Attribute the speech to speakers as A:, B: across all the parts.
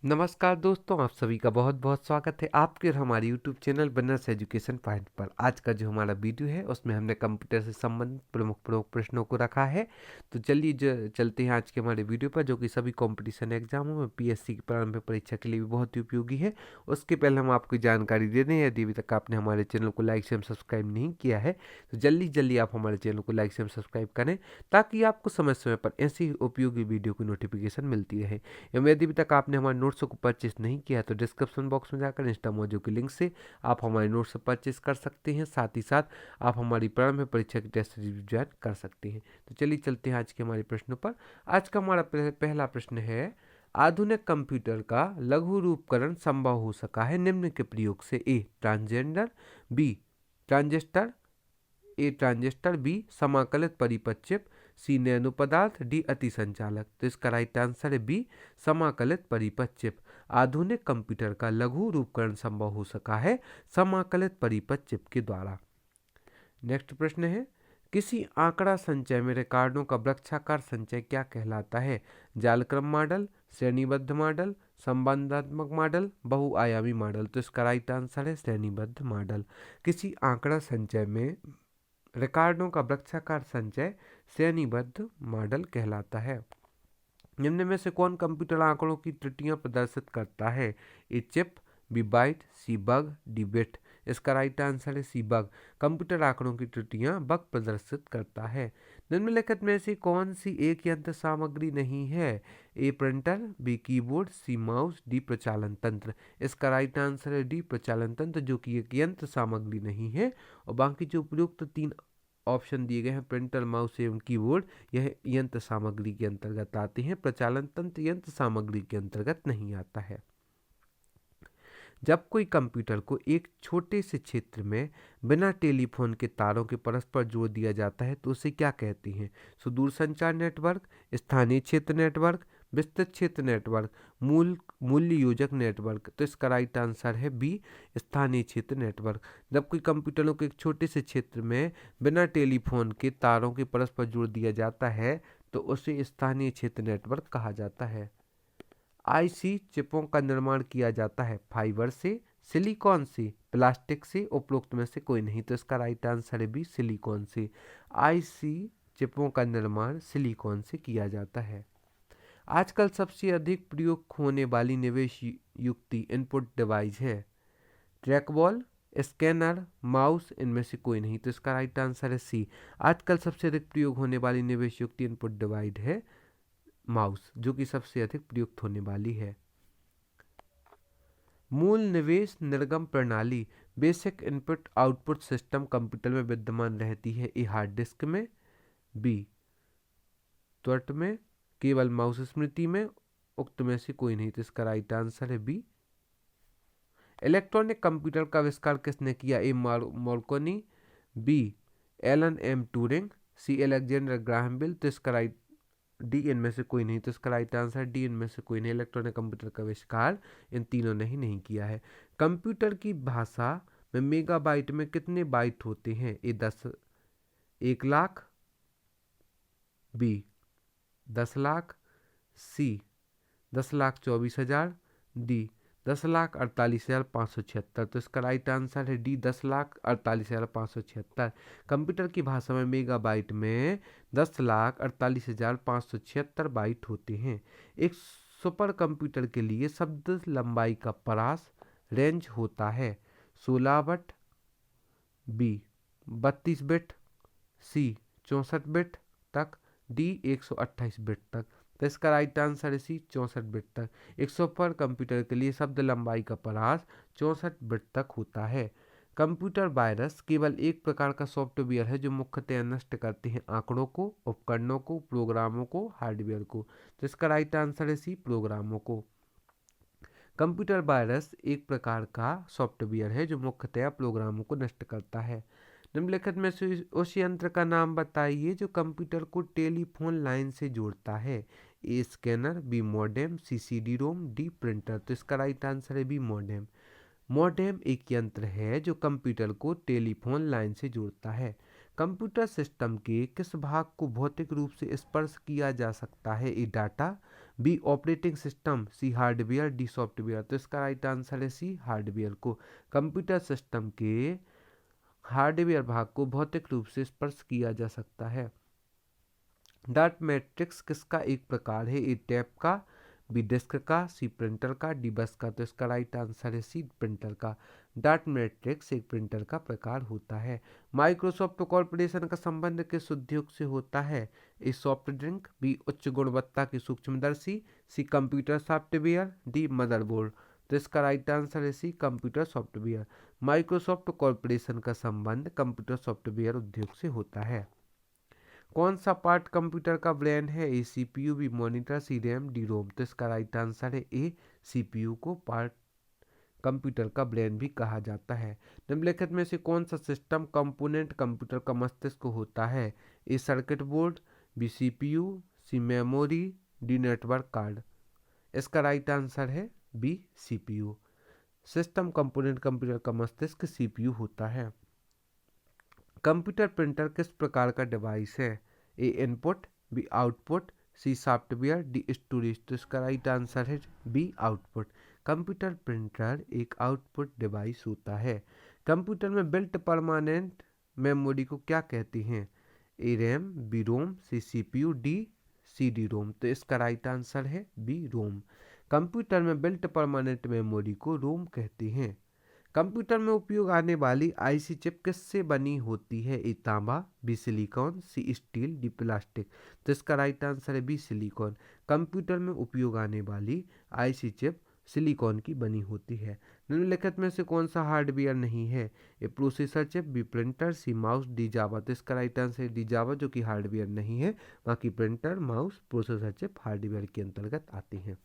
A: नमस्कार दोस्तों, आप सभी का बहुत बहुत स्वागत है आपके और हमारे YouTube channel business education point पर। आज का जो हमारा वीडियो है उसमें हमने कंप्यूटर से संबंधित प्रमुख प्रश्नों को रखा है। तो चलिए चलते हैं आज के हमारे वीडियो पर, जो कि सभी कंपटीशन एग्जामों में पीएससी की प्रारंभिक परीक्षा के लिए भी बहुत ही उपयोगी है। उसके पहले हम आपको जानकारी दे दें, यदि अभी तक आपने हमारे चैनल को लाइक से सब्सक्राइब नहीं किया है तो जल्दी जल्दी आप हमारे चैनल को लाइक से सब्सक्राइब करें, ताकि आपको समय समय पर ऐसी उपयोगी वीडियो की नोटिफिकेशन मिलती रहे। एवं यदि अभी तक आपने हमारे नोट्स को परचेस नहीं किया तो डिस्क्रिप्शन बॉक्स में जाकर इंस्टामोजो के लिंक से आप हमारे नोट्स परचेस कर सकते हैं। साथ ही साथ आप हमारी प्रारंभिक परीक्षा की टेस्ट सीरीज ज्वाइन कर सकते हैं। तो चलिए चलते हैं आज के हमारे प्रश्नों पर। आज का हमारा पहला प्रश्न है, आधुनिक कंप्यूटर का लघु रूपकरण संभव हो सका है निम्न के प्रयोग से। ए ट्रांसजेंडर, बी ट्रांजिस्टर, बी समाकलित परिपथ चिप, सी नैनो पदार्थ, डी अति संचालक। तो इसका राइट आंसर है बी समाकलित परिपथ चिप। आधुनिक कंप्यूटर का लघु रूपकरण संभव हो सका है समाकलित परिपथ चिप के द्वारा। नेक्स्ट प्रश्न है, किसी आंकड़ा संचय में रिकॉर्डों का वृक्षाकार संचय क्या कहलाता है? जालक्रम मॉडल, श्रेणीबद्ध मॉडल, संबंधात्मक मॉडल, बहुआयामी मॉडल। तो इसका राइट आंसर है श्रेणीबद्ध मॉडल। किसी आंकड़ा संचय में रिकॉर्डों का वृक्षाकार संचय श्रेणीबद्ध मॉडल कहलाता है। निम्न में से कौन कंप्यूटर आंकड़ों की त्रुटियां प्रदर्शित करता है? A chip, B byte, C bug, D bit. इसका राइट आंसर है सी बग। कंप्यूटर आंकड़ों की त्रुटियां बग प्रदर्शित करता है। निम्नलिखित में से कौन सी एक यंत्र सामग्री नहीं है? ए printer, B keyboard, sea mouse, D प्रचालन तंत्र। इसका राइट आंसर है डी प्रचालन तंत्र, जो कि एक यंत्र सामग्री नहीं है। और बाकी जो उपयुक्त तीन ऑप्शन दिए गए हैं, प्रिंटर, माउस एवं कीबोर्ड, यह यंत्र सामग्री के अंतर्गत आते हैं। प्रचालन तंत्र यंत्र सामग्री के अंतर्गत नहीं आता है। जब कोई कंप्यूटर को एक छोटे से क्षेत्र में बिना टेलीफोन के तारों के परस्पर जोड़ दिया जाता है तो उसे क्या कहते हैं? सुदूर संचार नेटवर्क, स्थानीय क्षेत्र नेटवर्क, विस्तृत क्षेत्र नेटवर्क, मूल्य योजक नेटवर्क। तो इसका राइट आंसर है बी स्थानीय क्षेत्र नेटवर्क। जब कोई कंप्यूटरों को एक छोटे से क्षेत्र में बिना टेलीफोन के तारों के परस्पर जोड़ दिया जाता है तो उसे स्थानीय क्षेत्र नेटवर्क कहा जाता है। आईसी चिपों का निर्माण किया जाता है फाइबर से, सिलिकॉन से, प्लास्टिक से, उपरोक्त में से कोई नहीं। तो इसका राइट आंसर है बी सिलिकॉन से। आईसी चिपों का निर्माण सिलिकॉन से किया जाता है। आजकल सबसे अधिक प्रयोग होने वाली निवेश युक्ति इनपुट डिवाइस है? ट्रैकबॉल, स्कैनर, माउस, इनमें से कोई नहीं। तो इसका राइट आंसर है सी। आजकल सबसे अधिक प्रयोग होने वाली निवेश युक्ति इनपुट डिवाइस है माउस, जो कि सबसे अधिक प्रयुक्त होने वाली है। मूल निवेश निर्गम प्रणाली basic input output system computer में विद्यमान रहती है। ए हार्ड डिस्क में, बी त्वट में, केवल माउस स्मृति में, उक्त में से कोई नहीं। तो इसका राइट आंसर है बी। इलेक्ट्रॉनिक कंप्यूटर का आविष्कार किसने किया? A Marconi, B Alan M Turing, C Alexander Graham Bell. तो इसका राइट डी इनमें से कोई नहीं। तो इसका राइट आंसर डी इनमें से कोई नहीं। इलेक्ट्रॉनिक कंप्यूटर का आविष्कार इन तीनों ने ही नहीं किया है। कंप्यूटर की भाषा में मेगाबाइट में कितने बाइट होते हैं? ए 1 लाख, बी 10 लाख, सी 10,24,000, डी 10,48,576। तो इसका राइट आंसर है डी 10,48,576। कंप्यूटर की भाषा में मेगाबाइट में 10,48,576 बाइट होते हैं। एक सुपर कंप्यूटर के लिए शब्द लंबाई का परास रेंज होता है 16 बिट, बी 32 बिट, सी 64 बिट तक, डी 128 बिट तक। तो इसका राइट आंसर है सी 64 बिट तक। एक सुपर कंप्यूटर के लिए शब्द लंबाई का परास 64 बिट तक होता है। कंप्यूटर वायरस केवल एक प्रकार का सॉफ्टवेयर है जो मुख्यतः नष्ट करते हैं आंकड़ों को, उपकरणों को, प्रोग्रामों को, हार्डवेयर को। तो इसका राइट आंसर है सी प्रोग्रामों को। कंप्यूटर वायरस एक प्रकार का सॉफ्टवेयर है जो मुख्यतः प्रोग्रामों को नष्ट करता है। निम्नलिखित में से उस यंत्र का नाम बताइए जो कंप्यूटर को टेलीफोन लाइन से जोड़ता है। ए स्कैनर, बी मॉडेम, सी सीडी रोम, डी प्रिंटर। तो इसका राइट आंसर है बी मॉडेम। मॉडेम एक यंत्र है जो कंप्यूटर को टेलीफोन लाइन से जोड़ता है। कंप्यूटर सिस्टम के किस भाग को भौतिक रूप से स्पर्श किया जा सकता है? ए डाटा, बी ऑपरेटिंग सिस्टम, सी हार्डवेयर, डी सॉफ्टवेयर। तो इसका राइट आंसर है सी हार्डवेयर को। कंप्यूटर सिस्टम के हार्डवेयर भाग को भौतिक रूप से स्पर्श किया जा सकता है। डाटा मैट्रिक्स किसका एक प्रकार है? ए टैप का, बी डिस्क का, सी प्रिंटर का, डी बस का। तो इसका राइट आंसर है सी प्रिंटर का। डाटा मैट्रिक्स एक प्रिंटर का प्रकार होता है। माइक्रोसॉफ्ट कॉरपोरेशन का संबंध किस उद्योग से होता है? ए सॉफ्ट ड्रिंक, बी उच्च गुणवत्ता की सूक्ष्मदर्शी, सी कंप्यूटर सॉफ्टवेयर, डी मदरबोर्ड। तो इसका राइट आंसर है सी कंप्यूटर सॉफ्टवेयर। माइक्रोसॉफ्ट कॉरपोरेशन का संबंध कंप्यूटर सॉफ्टवेयर उद्योग से होता है। कौन सा पार्ट कंप्यूटर का ब्रेन है? A CPU, B monitor, C RAM, D रोम। तो इसका राइट आंसर है ए सीपीयू को पार्ट कंप्यूटर का ब्रेन भी कहा जाता है। निम्नलिखित में से कौन सा सिस्टम कंपोनेंट कंप्यूटर का मस्तिष्क होता है? A circuit board, B CPU, C memory, D network card. इसका राइट आंसर है B CPU. System component computer का मस्तिष्क सीपीयू होता है। कंप्यूटर प्रिंटर किस प्रकार का डिवाइस है? ए इनपुट, बी आउटपुट, सी सॉफ्टवेयर, डी स्टोरेज। तो इसका राइट आंसर है बी आउटपुट। कंप्यूटर प्रिंटर एक आउटपुट डिवाइस होता है। कंप्यूटर में बिल्ट परमानेंट मेमोरी को क्या कहते हैं? A RAM, B ROM, C CPU, D CD डी रोम। तो इसका राइट आंसर है बी रोम। कंप्यूटर में बिल्ट परमानेंट मेमोरी को रोम कहते हैं। कंप्यूटर में उपयोग आने वाली आईसी चिप किससे बनी होती है? ए तांबा, बी सिलिकॉन, सी स्टील, डी प्लास्टिक। तो इसका राइट आंसर है बी सिलिकॉन। कंप्यूटर में उपयोग आने वाली आईसी चिप सिलिकॉन की बनी होती है। निम्नलिखित में से कौन सा हार्डवेयर नहीं है? ए processor chip, B printer, sea mouse, D जावा। तो इसका राइट आंसर है डी जावा, जो कि हार्डवेयर नहीं है। बाकी printer, mouse, processor chip hardware के अंतर्गत आते हैं।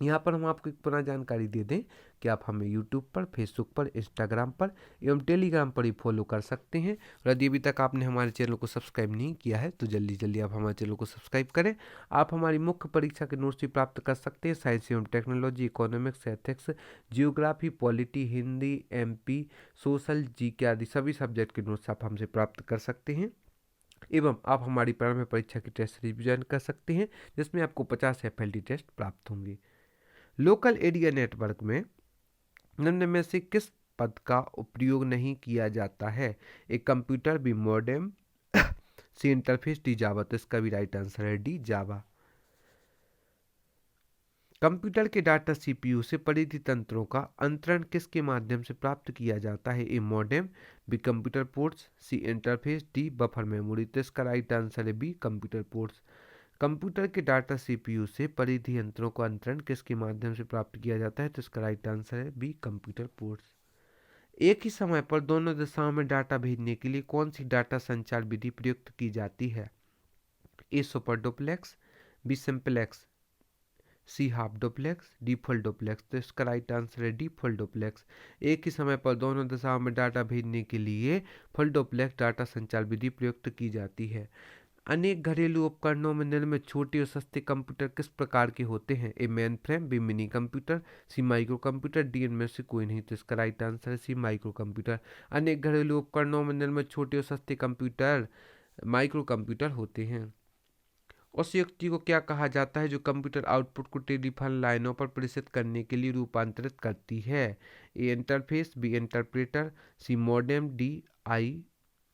A: यहाँ पर हम आपको एक पुनः जानकारी दे दें कि आप हमें यूट्यूब पर, फेसबुक पर, इंस्टाग्राम पर एवं टेलीग्राम पर ही फॉलो कर सकते हैं। और यदि अभी तक आपने हमारे चैनल को सब्सक्राइब नहीं किया है तो जल्दी जल्दी आप हमारे चैनल को सब्सक्राइब करें। आप हमारी मुख्य परीक्षा के नोट्स भी प्राप्त कर सकते हैं। साइंस एवं technology, economics, ethics, geography, polity, Hindi, MP, social, GK आदि सभी सब्जेक्ट के नोट्स आप हमसे प्राप्त कर सकते हैं। एवं आप हमारी प्रारंभिक परीक्षा की टेस्ट सीरीज भी ज्वाइन कर सकते हैं, जिसमें आपको 50 एफएलटी टेस्ट प्राप्त होंगे। लोकल एरिया नेटवर्क में निम्न में से किस पद का उपयोग नहीं किया जाता है? एक कंप्यूटर, बी मॉडेम, सी इंटरफेस, डी जावा। तो इसका भी राइट आंसर है डी जावा। कंप्यूटर के डाटा सीपीयू से परिधि तंत्रों का अंतरण किसके माध्यम से प्राप्त किया जाता है? ए मॉडेम, बी कंप्यूटर पोर्ट्स, सी इंटरफेस, डी बफर मेमोरी। तो इसका राइट आंसर है बी कंप्यूटर पोर्ट्स। कंप्यूटर के डाटा सीपीयू से परिधि यंत्रों का अंतरण किसके माध्यम से प्राप्त किया जाता है? तो इसका राइट आंसर है बी कंप्यूटर पोर्ट्स। एक ही समय पर दोनों दिशाओं में डाटा भेजने के लिए कौन सी डाटा संचार विधि प्रयुक्त की जाती है? A super duplex, B simplex, C half duplex, D full duplex. तो इसका राइट आंसर है डी फुल डुप्लेक्स। एक ही समय पर दोनों दिशाओं में डाटा भेजने के लिए फुल डुप्लेक्स डाटा संचार विधि प्रयुक्त की जाती है। अनेक घरेलू उपकरणों में निर्मित छोटे और सस्ते कंप्यूटर किस प्रकार के होते हैं? A mainframe, B minicomputer, C microcomputer, D इनमें से कोई नहीं। तो इसका राइट आंसर है सी माइक्रो कंप्यूटर। अनेक घरेलू उपकरणों में निर्मित छोटे और सस्ते कंप्यूटर माइक्रो कंप्यूटर होते हैं। उस युक्ति को क्या कहा जाता है जो कंप्यूटर आउटपुट को टेलीफोन लाइनों पर प्रेषित करने के लिए रूपांतरित करती है? A interface, B interpreter, C modem, D I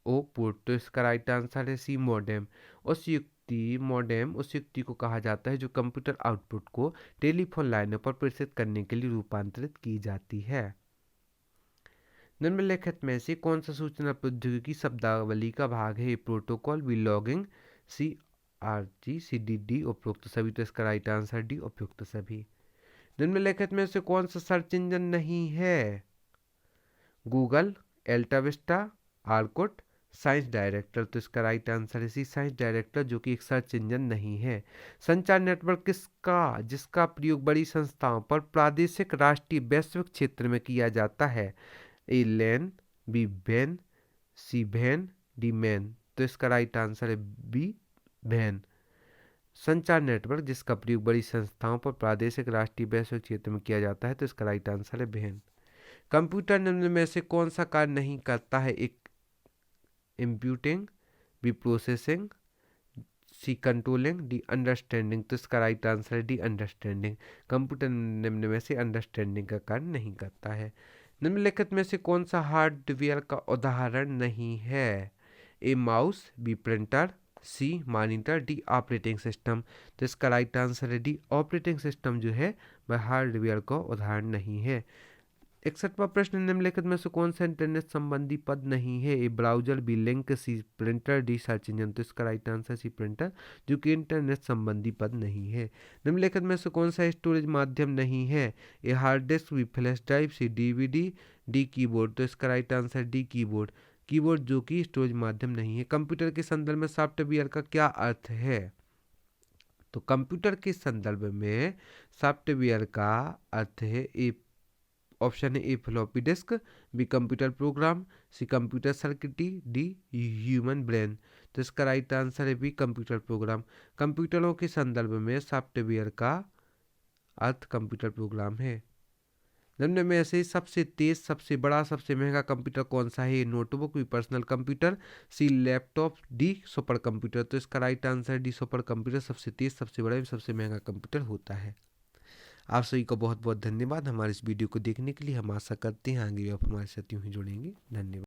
A: O port. तो इसका राइट आंसर है सी मॉडेम। उस युक्ति को कहा जाता है जो कंप्यूटर आउटपुट को टेलीफोन लाइनों पर प्रेषित करने के लिए रूपांतरित की जाती है। निम्नलिखित में से कौन सा सूचना प्रौद्योगिकी शब्दावली का भाग है? प्रोटोकॉल, बी लॉगिंग, सी आरजी, सी डी डी उपयुक्त सभी। तो इसका राइट आंसर डी उपयुक्त सभी। निम्नलिखित में से कौन सा सर्च इंजन नहीं है? Google, AltaVista, Orkut, science director. तो इसका राइट आंसर है सी साइंस डायरेक्टर, जो कि एक सर्च इंजन नहीं है। संचार नेटवर्क जिसका प्रयोग बड़ी संस्थाओं पर प्रादेशिक, राष्ट्रीय, वैश्विक क्षेत्र में किया जाता है? ए लैन, बी वैन, सी वैन, डी मैन। तो इसका राइट आंसर है बी वैन। संचार नेटवर्क जिसका प्रयोग बड़ी संस्थाओं पर प्रादेशिक, राष्ट्रीय, वैश्विक क्षेत्र में किया जाता है। तो इसका राइट आंसर है वैन। कंप्यूटर निम्न में से कौन सा कार्य नहीं करता है? एक इंप्यूटिंग, बी प्रोसेसिंग, सी कंट्रोलिंग, डी अंडरस्टैंडिंग। तो इसका राइट आंसर है डी अंडरस्टैंडिंग। कंप्यूटर निम्न में से अंडरस्टैंडिंग का कार्य नहीं करता है। निम्नलिखित में से कौन सा हार्डवेयर का उदाहरण नहीं है? A mouse, B printer, C monitor, D operating system. तो इसका राइट आंसर है डी ऑपरेटिंग सिस्टम जो है वह हार्डवेयर का उदाहरण नहीं है। 61वां प्रश्न, निम्नलिखित में से कौन सा इंटरनेट संबंधी पद नहीं है? A browser, B link, C printer, D search engine. तो इसका राइट आंसर सी प्रिंटर, जो कि इंटरनेट संबंधी पद नहीं है। निम्नलिखित में से कौन सा स्टोरेज माध्यम नहीं है? A hard disk, B flash drive, C DVD, D keyboard. तो इसका right answer D keyboard. Keyboard जो कि स्टोरेज माध्यम नहीं है। कंप्यूटर के संदर्भ में सॉफ्टवेयर का क्या अर्थ है? तो कंप्यूटर के संदर्भ में सॉफ्टवेयर का अर्थ है ए, ऑप्शन है A floppy disk, B computer program, C computer circuitry, D human brain. तो इसका राइट आंसर है बी कंप्यूटर प्रोग्राम। कंप्यूटरों के संदर्भ में सॉफ्टवेयर का अर्थ कंप्यूटर प्रोग्राम है। निम्न में से सबसे तेज, सबसे बड़ा, सबसे महंगा कंप्यूटर कौन सा है? Notebook, be personal computer, C laptop, D super computer. तो इसका right answer D super computer सबसे तेज, सबसे बड़ा, सबसे महंगा कंप्यूटर होता है। आप सभी को बहुत बहुत धन्यवाद हमारे इस वीडियो को देखने के लिए। हम आशा करते हैं आगे भी आप हमारे साथ यूं ही जुड़ेंगे। धन्यवाद।